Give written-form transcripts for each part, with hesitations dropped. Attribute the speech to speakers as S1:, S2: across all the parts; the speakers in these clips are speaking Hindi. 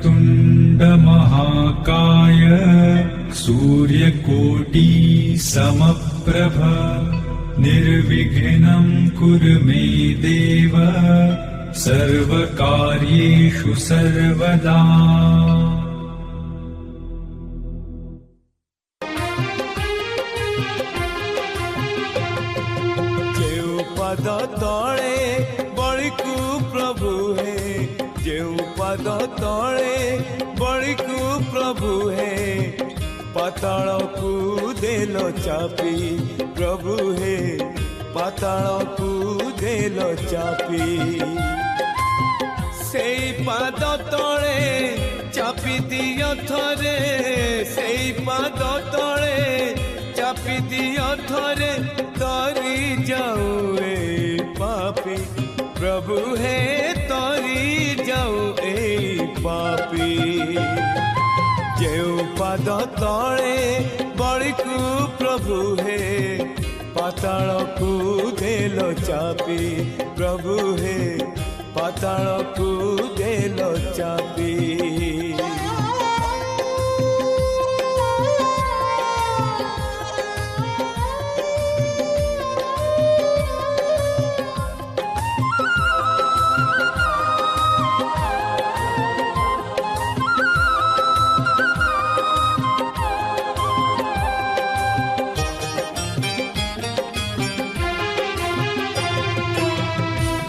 S1: वक्रतुण्ड महाकाय सूर्यकोटि समप्रभ निर्विघ्नं कुरु मे देव सर्वकार्येषु सर्वदा।
S2: पद तले बड़ीकू प्रभु है, जेउ पद तले बड़ीकू प्रभु है, पाताल को देल चापी प्रभु है, पाताल को देल चापी। से पाद तले चापी दियो थरे, से पाद तले चापी दियो थरे, तरी जाऊ ए पापी प्रभु है, तरी जाऊ ए पापी। जेउ पाद तले बड़ीकू प्रभु है, पाताल को देल चापी प्रभु है, पाताल को देल चापी।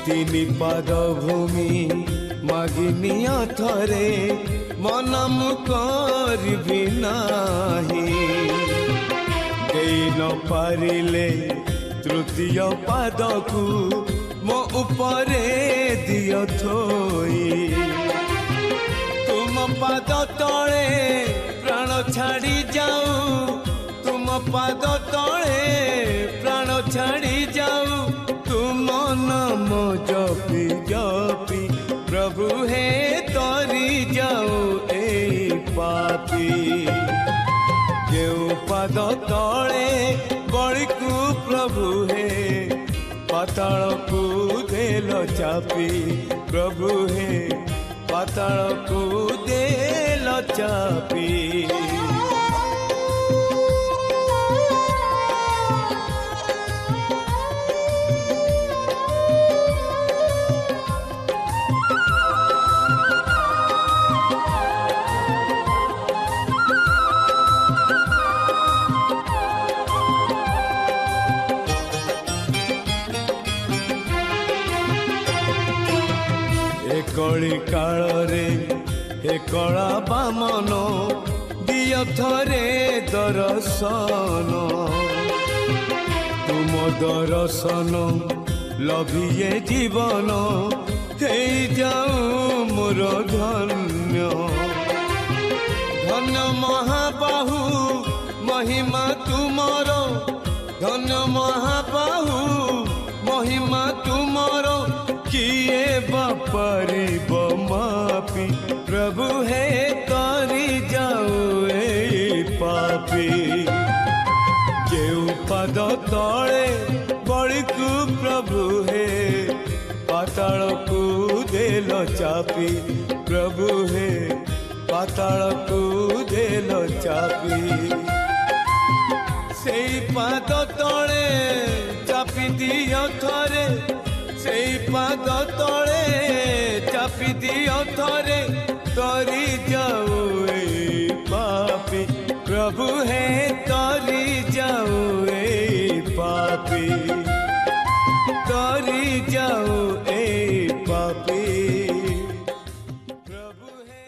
S2: तिनि पाद भूमि मागिनिया थरे, मन मुकरिबि नाही, देई न पारिले तृतीय पाद को मो उपरे दियो थोई। तुम पाद तले प्राण छाड़ी जाऊ, तुम पाद तले प्राण छाड़ी जाऊ, तुम नाम जपी जपी प्रभु है, तरी जाऊ ए पापी। जेउ पाद तले बड़ीकू प्रभु है, पाताल को देल चापी प्रभु है, पाताल को देल चापी। कली काल रे हे कला बामन, दियो थरे दर्शन, तुम दर्शन लभिए जीवन, हे जाऊ मोर धन्य। धन्य महाबाहु महिमा तुमर, धन्य महाबाहु महिमा तुमर, किए बापरिब मापी प्रभु है, तरी जाऊ ए पापी। जेउ पाद तले बड़ीकू प्रभु है, पाताल को देल चापी प्रभु है, पाताल को देल चापी। से पाद तले चापी दियो थरे, से पाद तले चापी दियो थरे, तरी जाऊ ए पापी प्रभु है, तरी जाऊ ए पापी, तरी जाऊ ए पापी प्रभु है।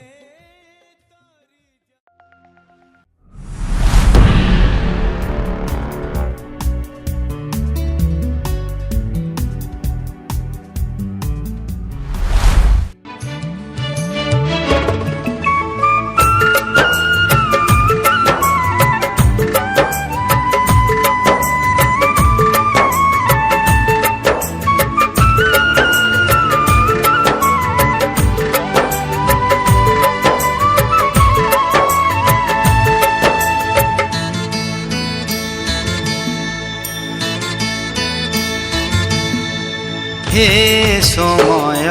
S3: हे समय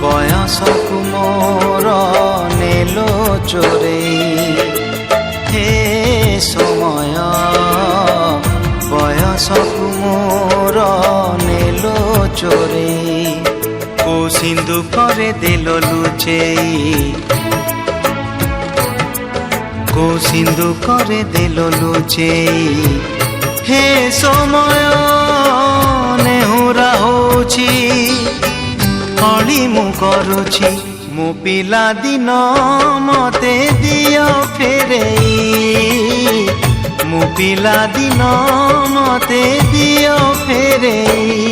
S3: बयसकु मोर চোরেই হে সময় বয়সকু মোর নেল চোরেই কো সিন্ধু করে দেল লুচেই কো সিন্ধু করে দেল লুচেই হে সময় নেহুরা হଉଛି অଳି ମୁଁ କରୁଛି ମୋ ପିଲା ଦିନ ମତେ ଦିଅ ଫେରେଇ ମୋ ପିଲା ଦିନ ମତେ ଦିଅ ଫେରେଇ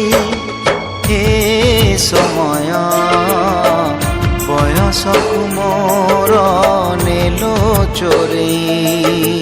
S3: ହେ ସମୟ ବୟସକୁ ମୋର ନେଲ ଚୋରେଇ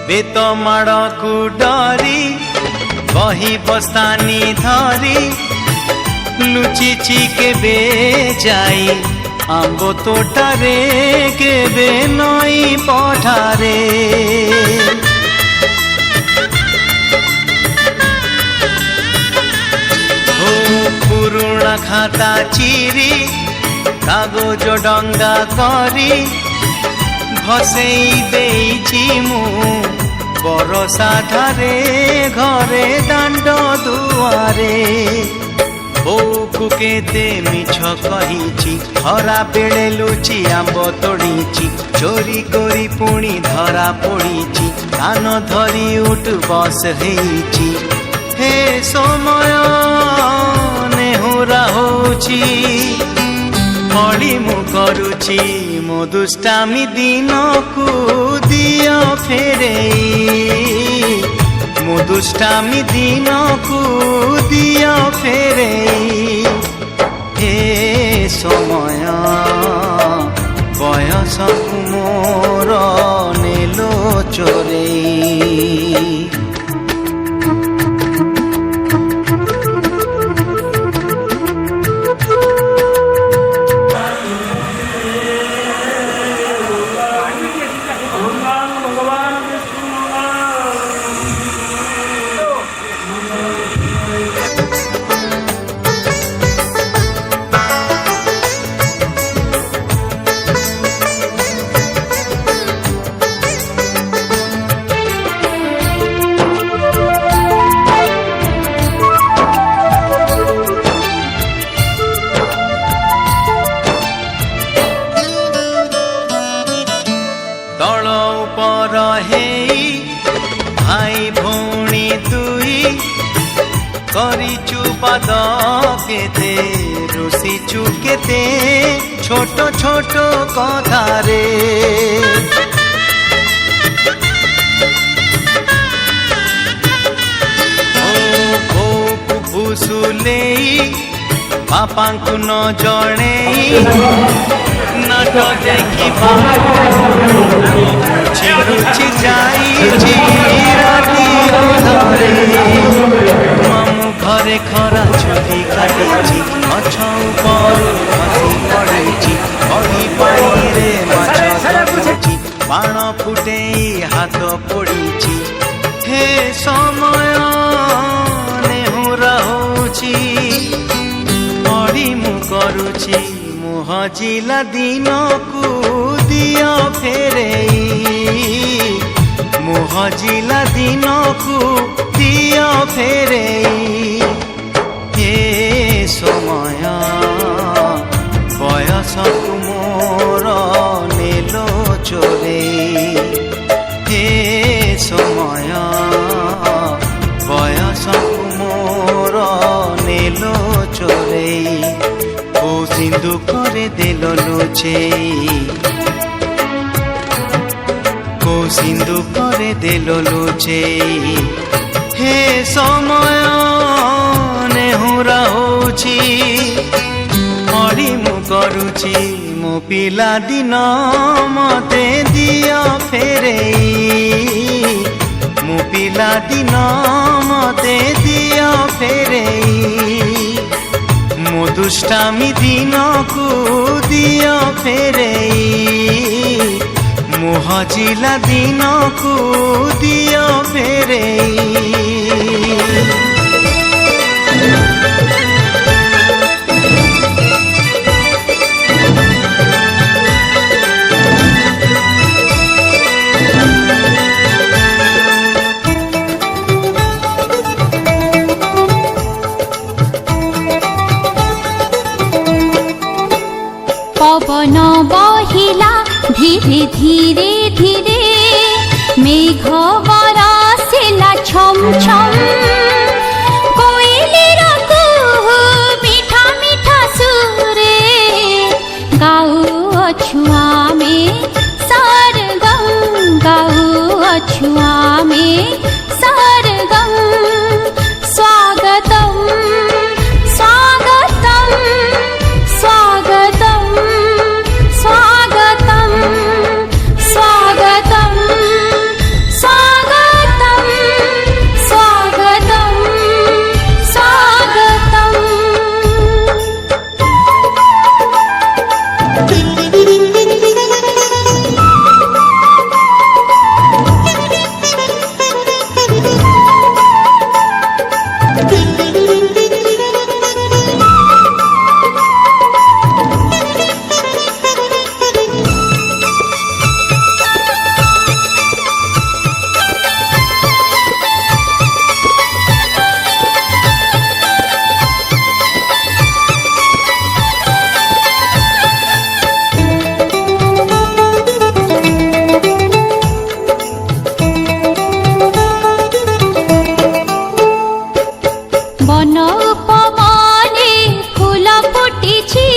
S3: ବେତ ମାଡ଼କୁ ଡରି ବହି ବସ୍ତାନି ଧରି ଲୁଚିଛି କେବେ ଯାଇ ଆମ୍ବ ତୋଟାରେ କେବେ ନଈ ପଠାରେ ଓ ପୁରୁଣା ଖାତା ଚିରି କାଗଜ ଡଙ୍ଗା କରି ଭସେଇ ଦେଇଛି ମୁଁ ବରଷା ଧାରେ ଘରେ ଦାଣ୍ଡ ଦୁଆରେ ବୋଉକୁ କେତେ ମିଛ କହିଛି ଖରା ବେଳେ ଲୁଚି ଆମ୍ବ ତୋଳିଛି ଚୋରି କରି ପୁଣି ଧରା ପଡ଼ିଛି କାନ ଧରି ଉଠ ବସ ହେଇଛି ହେ ସମୟ ନେହୁରା ହଉଛି ଅଳି ମୁଁ କରୁଛି ମୋ ଦୁଷ୍ଟାମି ଦିନକୁ ଦିଅ ଫେରେଇ ମୋ ଦୁଷ୍ଟାମି ଦିନକୁ ଦିଅ ଫେରେଇ ହେ ସମୟ ବୟସକୁ ମୋର ନେଲ ଚୋରେଇ ତଳ ଉପର ହେଇ ଭାଇ ଭଉଣୀ ଦୁଇ କରିଛୁ ପାଦ କେତେ ରୁଷିଛୁ କେତେ ଛୋଟ ଛୋଟ କଥାରେ ଓ ବୋଉକୁ ଭୁସୁଲେଇ ବାପାଙ୍କୁ ନ ଜଣେଇ ନାଟ ଦେଖି ଛିଡ଼ୁଛି ଯାଇଛି ରାତି ଅଧରେ ମାମୁଁ ଘରେ ଖରା ଛୁଟି କାଟିଛି ଗଛ ଉପରୁ ଖସି ପଡ଼ିଛି ବହି ପାଣିରେ ମାଛ ଧରୁଛି ବାଣ ଫୁଟେଇ ହାତ ପୋଡ଼ିଛି ହେ ସମୟ ନେହୁରା ହଉଛି ଅଳି ମୁଁ କରୁଛି ହଜିଲା ଦିନକୁ ଦିଅ ଫେରେଇ ମୁଁ ହଜିଲା ଦିନକୁ ଦିଅ ଫେରେଇ ହେ ସମୟ ବୟସକୁ ମୋର ନେଲ ଚୋରେଇ ହେ ସମୟ ବୟସକୁ ମୋର ନେଲ ଚୋରେଇ ଓ ସିନ୍ଧୁ করে দিল লুচেই কো সিন্ধু করে দেল লুচেই হে সময় নেহুরা হଉଛି অଳି ମୁଁ କରୁଛି ମୋ ପିଲା ଦିନ ମତେ ଦିଅ ଫେରେଇ ମୋ ପିଲା ଦିନ ମତେ ଦିଅ ଫେରେଇ ମୋ ଦୁଷ୍ଟାମି ଦିନକୁ ଦିଅ ଫେରେଇ ମୋ ହଜିଲା ଦିନକୁ ଦିଅ ଫେରେଇ।
S4: पवन बहिला धीरे धीरे धीरे मेघ बरसिला छम छम कोइलीर कुहू मीठा मीठा सुरे गाउअछु आमे सरगम गाउअछु आमे सरगम स्वागतम स्वागतम स्वागतम स्वागतम स्वागतम स्वागतम स्वागतम स्वागतम। बन उपमने फूल फुटिछि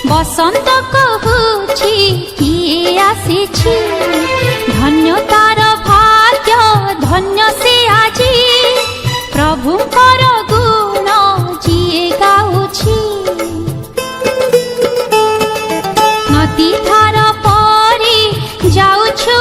S4: बसंत कहुछि किए आसिछि धन्य तार भाग्य धन्य से आजी प्रभुकर गुण जिए गाउछि नदी धार परी जाउछु